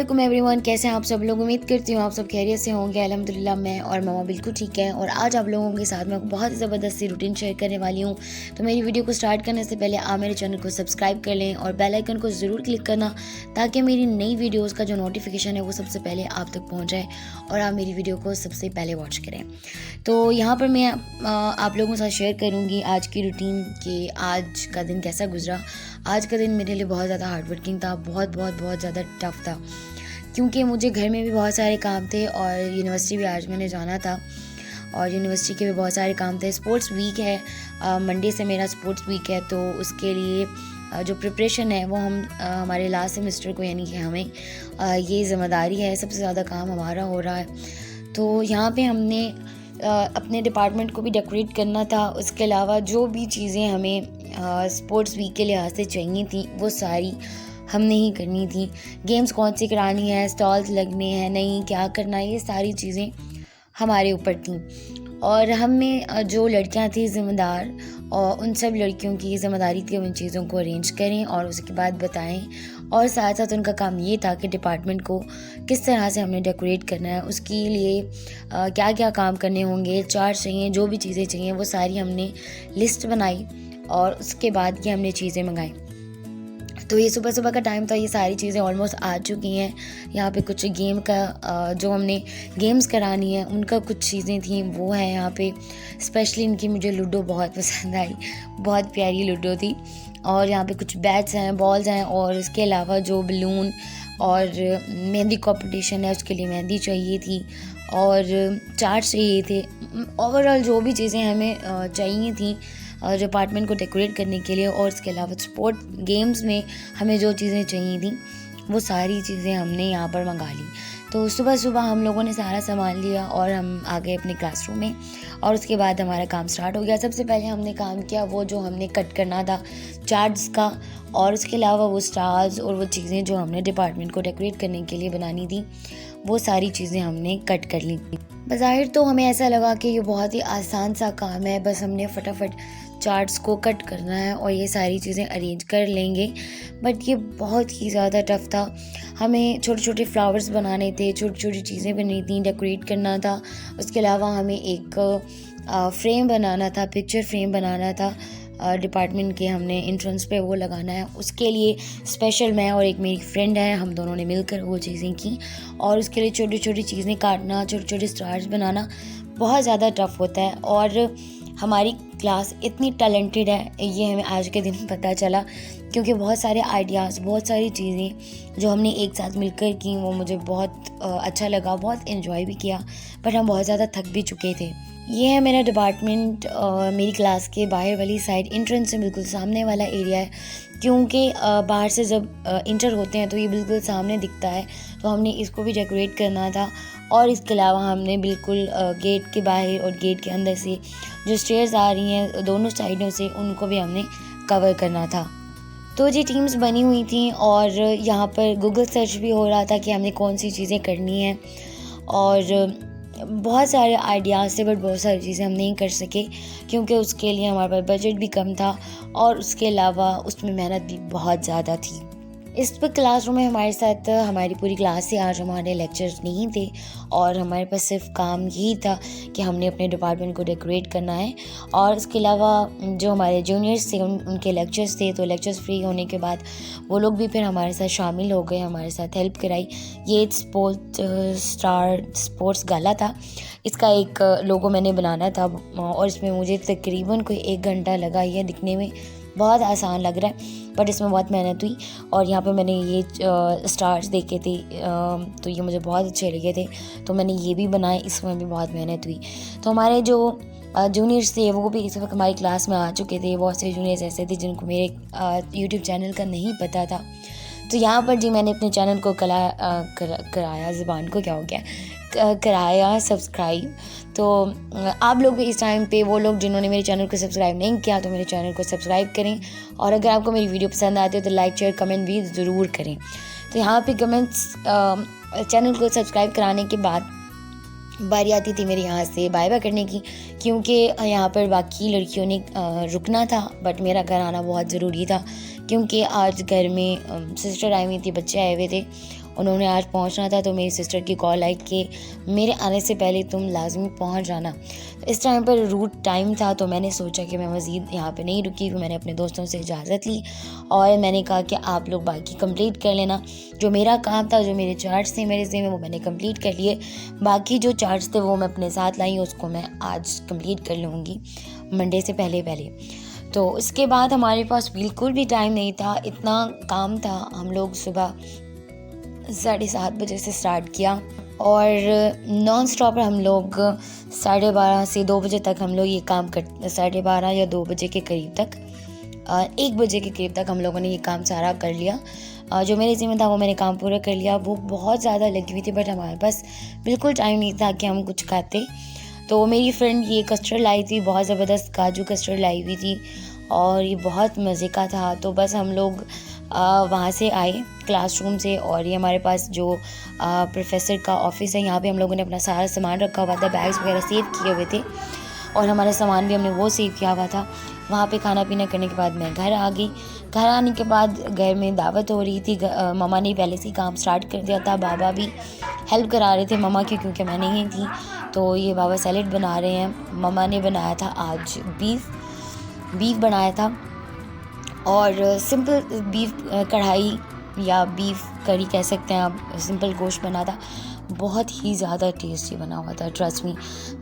वालेकुम एवरीवन, कैसे हैं आप सब लोग। उम्मीद करती हूँ आप सब खैरियत से होंगे। अल्हम्दुलिल्लाह मैं और मामा बिल्कुल ठीक है। और आज आप लोगों के साथ मैं बहुत ही ज़बरदस्त सी रूटीन शेयर करने वाली हूँ। तो मेरी वीडियो को स्टार्ट करने से पहले आप मेरे चैनल को सब्सक्राइब कर लें और बेल आइकन को ज़रूर क्लिक करना, ताकि मेरी नई वीडियोज़ का जो नोटिफिकेशन है वो सबसे पहले आप तक पहुँच जाए और आप मेरी वीडियो को सबसे पहले वॉच करें। तो यहाँ पर मैं आप लोगों के साथ शेयर करूँगी आज की रूटीन कि आज का दिन कैसा गुजरा। आज का दिन मेरे लिए बहुत ज़्यादा हार्ड वर्किंग था, बहुत ज़्यादा टफ था, क्योंकि मुझे घर में भी बहुत सारे काम थे और यूनिवर्सिटी भी आज मैंने जाना था और यूनिवर्सिटी के भी बहुत सारे काम थे। स्पोर्ट्स वीक है, मंडे से मेरा स्पोर्ट्स वीक है, तो उसके लिए जो प्रिपरेशन है वो हम हमारे लास्ट सेमेस्टर को, यानी कि हमें ये ज़िम्मेदारी है, सबसे ज़्यादा काम हमारा हो रहा है। तो यहाँ पे हमने अपने डिपार्टमेंट को भी डेकोरेट करना था। उसके अलावा जो भी चीज़ें हमें स्पोर्ट्स वीक के लिहाज से चाहिए थी वो सारी हमने ही करनी थी। गेम्स कौन सी करानी है, स्टॉल्स लगने हैं, नहीं क्या करना है, ये सारी चीज़ें हमारे ऊपर थी। और हमें जो लड़कियां थी ज़िम्मेदार, और उन सब लड़कियों की ज़िम्मेदारी थी उन चीज़ों को अरेंज करें और उसके बाद बताएं। और साथ साथ उनका काम ये था कि डिपार्टमेंट को किस तरह से हमने डेकोरेट करना है, उसके लिए क्या क्या काम करने होंगे, चार्ट चाहिए, जो भी चीज़ें चाहिए वो सारी हमने लिस्ट बनाई और उसके बाद ये हमने चीज़ें मंगाई। तो ये सुबह सुबह का टाइम था, ये सारी चीज़ें ऑलमोस्ट आ चुकी हैं। यहाँ पे कुछ गेम का जो हमने गेम्स करानी है उनका कुछ चीज़ें थी वो है यहाँ पे। स्पेशली इनकी मुझे लूडो बहुत पसंद आई, बहुत प्यारी लूडो थी। और यहाँ पे कुछ बैट्स हैं, बॉल्स हैं, और इसके अलावा जो बलून और मेहंदी कंपटीशन है उसके लिए मेहंदी चाहिए थी और चार्ट चाहिए थे। ओवरऑल जो भी चीज़ें हमें चाहिए थी डिपार्टमेंट को डेकोरेट करने के लिए, और इसके अलावा स्पोर्ट गेम्स में हमें जो चीज़ें चाहिए थी वो सारी चीज़ें हमने यहाँ पर मंगा ली। तो सुबह सुबह हम लोगों ने सारा सामान लिया और हम आ गए अपने क्लासरूम में और उसके बाद हमारा काम स्टार्ट हो गया। सबसे पहले हमने काम किया वो जो हमने कट करना था चार्ट्स का, और उसके अलावा वो स्टार्स और वो चीज़ें जो हमने डिपार्टमेंट को डेकोरेट करने के लिए बनानी थी वो सारी चीज़ें हमने कट कर ली थी। बज़ाहिर तो हमें ऐसा लगा कि ये बहुत ही आसान सा काम है, बस हमने फटाफट चार्ट्स को कट करना है और ये सारी चीज़ें अरेंज कर लेंगे, बट ये बहुत ही ज़्यादा टफ था। हमें छोटे छोटे फ्लावर्स बनाने थे, छोटी छोटी चीज़ें बनानी थी, डेकोरेट करना था। उसके अलावा हमें एक फ्रेम बनाना था, पिक्चर फ्रेम बनाना था डिपार्टमेंट के, हमने एंट्रेंस पे वो लगाना है। उसके लिए स्पेशल मैं और एक मेरी फ्रेंड है, हम दोनों ने मिलकर वो चीज़ें की। और उसके लिए छोटी छोटी चीज़ें काटना, छोटे छोटे स्टार्स बनाना बहुत ज़्यादा टफ होता है। और हमारी क्लास इतनी टैलेंटेड है ये हमें आज के दिन पता चला, क्योंकि बहुत सारे आइडियाज़, बहुत सारी चीज़ें जो हमने एक साथ मिलकर की वो मुझे बहुत अच्छा लगा, बहुत एंजॉय भी किया, बट हम बहुत ज़्यादा थक भी चुके थे। ये है मेरा डिपार्टमेंट, मेरी क्लास के बाहर वाली साइड, एंट्रेंस से बिल्कुल सामने वाला एरिया है, क्योंकि बाहर से जब इंटर होते हैं तो ये बिल्कुल सामने दिखता है, तो हमने इसको भी डेकोरेट करना था। और इसके अलावा हमने बिल्कुल गेट के बाहर और गेट के अंदर से जो स्टेयर्स आ रही हैं दोनों साइडों से, उनको भी हमने कवर करना था। तो जी टीम्स बनी हुई थी और यहाँ पर गूगल सर्च भी हो रहा था कि हमने कौन सी चीज़ें करनी है, और बहुत सारे आइडियाज़ थे, बट बहुत सारी चीज़ें हम नहीं कर सके क्योंकि उसके लिए हमारे पास बजट भी कम था और उसके अलावा उसमें मेहनत भी बहुत ज़्यादा थी। इस पर क्लासरूम में हमारे साथ हमारी पूरी क्लास से आज हमारे लेक्चर्स नहीं थे और हमारे पास सिर्फ काम यही था कि हमने अपने डिपार्टमेंट को डेकोरेट करना है। और इसके अलावा जो हमारे जूनियर्स थे उनके लेक्चर्स थे, तो लेक्चर्स फ्री होने के बाद वो लोग भी फिर हमारे साथ शामिल हो गए, हमारे साथ हेल्प कराई। ये स्पोर्ट्स गाला था, इसका एक लोगो मैंने बनाना था और इसमें मुझे तकरीबन कोई 1 घंटा लगा। ये दिखने में बहुत आसान लग रहा है बट इसमें बहुत मेहनत हुई। और यहाँ पे मैंने ये स्टार्स देखे थे तो ये मुझे बहुत अच्छे लगे थे, तो मैंने ये भी बनाए, इसमें भी बहुत मेहनत हुई। तो हमारे जो जूनियर्स थे वो भी इस वक्त हमारी क्लास में आ चुके थे। बहुत से जूनियर्स ऐसे थे जिनको मेरे यूट्यूब चैनल का नहीं पता था। तो यहाँ पर जी मैंने अपने चैनल को कराया, ज़बान को क्या हो गया, कराया सब्सक्राइब। तो आप लोग भी इस टाइम पे, वो लोग जिन्होंने मेरे चैनल को सब्सक्राइब नहीं किया तो मेरे चैनल को सब्सक्राइब करें, और अगर आपको मेरी वीडियो पसंद आती है तो लाइक शेयर कमेंट भी ज़रूर करें। तो यहाँ पे कमेंट्स, चैनल को सब्सक्राइब कराने के बाद बारी आती थी मेरे यहाँ से बाय बाय करने की, क्योंकि यहाँ पर बाकी लड़कियों ने रुकना था, बट मेरा घर आना बहुत ज़रूरी था क्योंकि आज घर में सिस्टर आई हुई थी, बच्चे आए हुए थे उन्होंने आज पहुंचना था, तो मेरी सिस्टर की कॉल आई कि मेरे आने से पहले तुम लाजमी पहुंच जाना। इस टाइम पर रूट टाइम था, तो मैंने सोचा कि मैं मज़ीद यहाँ पे नहीं रुकी। मैंने अपने दोस्तों से इजाज़त ली और मैंने कहा कि आप लोग बाकी कंप्लीट कर लेना। जो मेरा काम था, जो मेरे चार्ट्स थे मेरे ज़िम्मे, वो मैंने कंप्लीट कर लिए। बाकी जो चार्ट्स थे वो मैं अपने साथ लाई हूँ, उसको मैं आज कंप्लीट कर लूँगी मंडे से पहले। तो उसके बाद हमारे पास बिल्कुल भी टाइम नहीं था, इतना काम था। हम लोग सुबह 7:30 बजे से स्टार्ट किया और नॉन स्टॉप हम लोग 12:30 से 2 बजे तक हम लोग ये काम कर 12:30 या 2 बजे के करीब तक 1 बजे के करीब तक हम लोगों ने ये काम सारा कर लिया। जो मेरे ज़िम्मे था वो मैंने काम पूरा कर लिया। भूख बहुत ज़्यादा लगी हुई थी, बट हमारे पास बिल्कुल टाइम नहीं था कि हम कुछ खाते। तो मेरी फ्रेंड ये कस्टर्ड लाई थी, बहुत ज़बरदस्त काजू कस्टर्ड लाई हुई थी और ये बहुत मज़े का था। तो बस हम लोग वहाँ से आए क्लासरूम से, और ये हमारे पास जो प्रोफेसर का ऑफिस है, यहाँ पे हम लोगों ने अपना सारा सामान रखा हुआ था, बैग्स वगैरह सेव किए हुए थे और हमारा सामान भी हमने वो सेव किया हुआ था। वहाँ पे खाना पीना करने के बाद मैं घर आ गई। घर आने के बाद घर में दावत हो रही थी। मम्मा ने पहले से ही काम स्टार्ट कर दिया था, बाबा भी हेल्प करा रहे थे मम्मा की, क्योंकि मैं नहीं थी। तो ये बाबा सैलेड बना रहे हैं। मम्मा ने बनाया था आज बीफ बनाया था और सिंपल बीफ कढ़ाई या बीफ करी कह सकते हैं आप, सिंपल गोश्त बना था। बहुत ही ज़्यादा टेस्टी बना हुआ था, ट्रस्ट मी।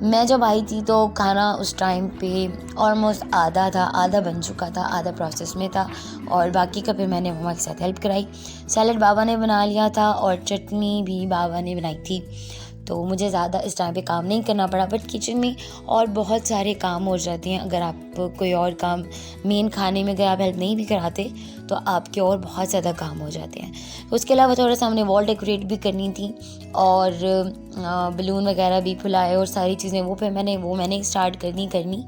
मैं जब आई थी तो खाना उस टाइम पे ऑलमोस्ट आधा था, आधा बन चुका था, आधा प्रोसेस में था और बाकी का फिर मैंने मम्मा के साथ हेल्प कराई। सैलेड बाबा ने बना लिया था और चटनी भी बाबा ने बनाई थी। तो मुझे ज़्यादा इस टाइम पे काम नहीं करना पड़ा, बट किचन में और बहुत सारे काम हो जाते हैं। अगर आप कोई और काम मेन खाने में अगर आप हेल्प नहीं भी कराते तो आपके और बहुत ज़्यादा काम हो जाते हैं। उसके अलावा थोड़ा सा हमने वॉल डेकोरेट भी करनी थी और बलून वगैरह भी फुलाए और सारी चीज़ें वो मैंने स्टार्ट करनी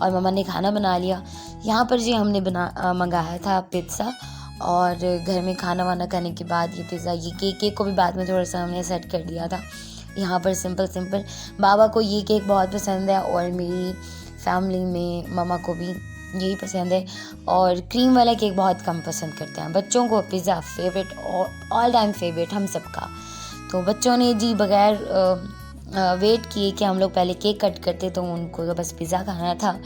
और मम्मा ने खाना बना लिया। यहाँ पर जी हमने मंगाया था पिज़्ज़ा और घर में खाना वाना खाने के बाद ये पिज़्ज़ा, ये केक को भी बाद में थोड़ा सा हमने सेट कर दिया था। यहाँ पर सिंपल बाबा को ये केक बहुत पसंद है और मेरी फैमिली में मम्मा को भी यही पसंद है और क्रीम वाला केक बहुत कम पसंद करते हैं। बच्चों को पिज़्ज़ा फेवरेट और ऑल टाइम फेवरेट हम सबका। तो बच्चों ने जी बगैर वेट किए कि हम लोग पहले केक कट करते, तो उनको तो बस पिज़्ज़ा खाना था।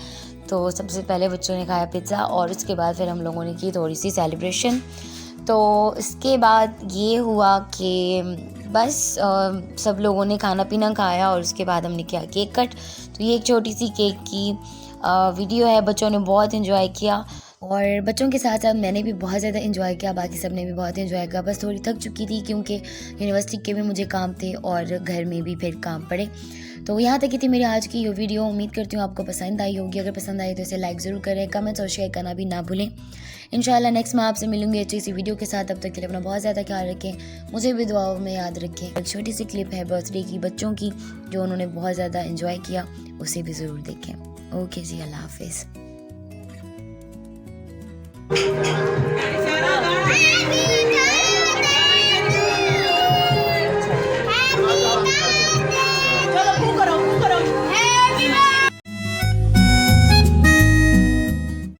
तो सबसे पहले बच्चों ने खाया पिज़्ज़ा और उसके बाद फिर हम लोगों ने की थोड़ी सी सेलिब्रेशन। तो इसके बाद ये हुआ कि बस सब लोगों ने खाना पीना खाया और उसके बाद हमने किया केक कट। तो ये एक छोटी सी केक की वीडियो है। बच्चों ने बहुत एंजॉय किया और बच्चों के साथ साथ मैंने भी बहुत ज़्यादा एंजॉय किया, बाकी सब ने भी बहुत एंजॉय किया। बस थोड़ी थक चुकी थी क्योंकि यूनिवर्सिटी के भी मुझे काम थे और घर में भी फिर काम पड़े। तो यहाँ तक की थी मेरी आज की ये वीडियो। उम्मीद करती हूँ आपको पसंद आई होगी। अगर पसंद आई तो इसे लाइक ज़रूर करें, कमेंट्स और शेयर करना भी ना भूलें। इंशाल्लाह नेक्स्ट मैं आपसे मिलूंगी अच्छी सी वीडियो के साथ। तब तक के लिए अपना बहुत ज़्यादा ख्याल रखें, मुझे भी दुआओं में याद रखें। एक छोटी सी क्लिप है बर्थडे की बच्चों की जो उन्होंने बहुत ज़्यादा एंजॉय किया, उसे भी ज़रूर देखें। ओके जी, अल्लाह हाफिज़।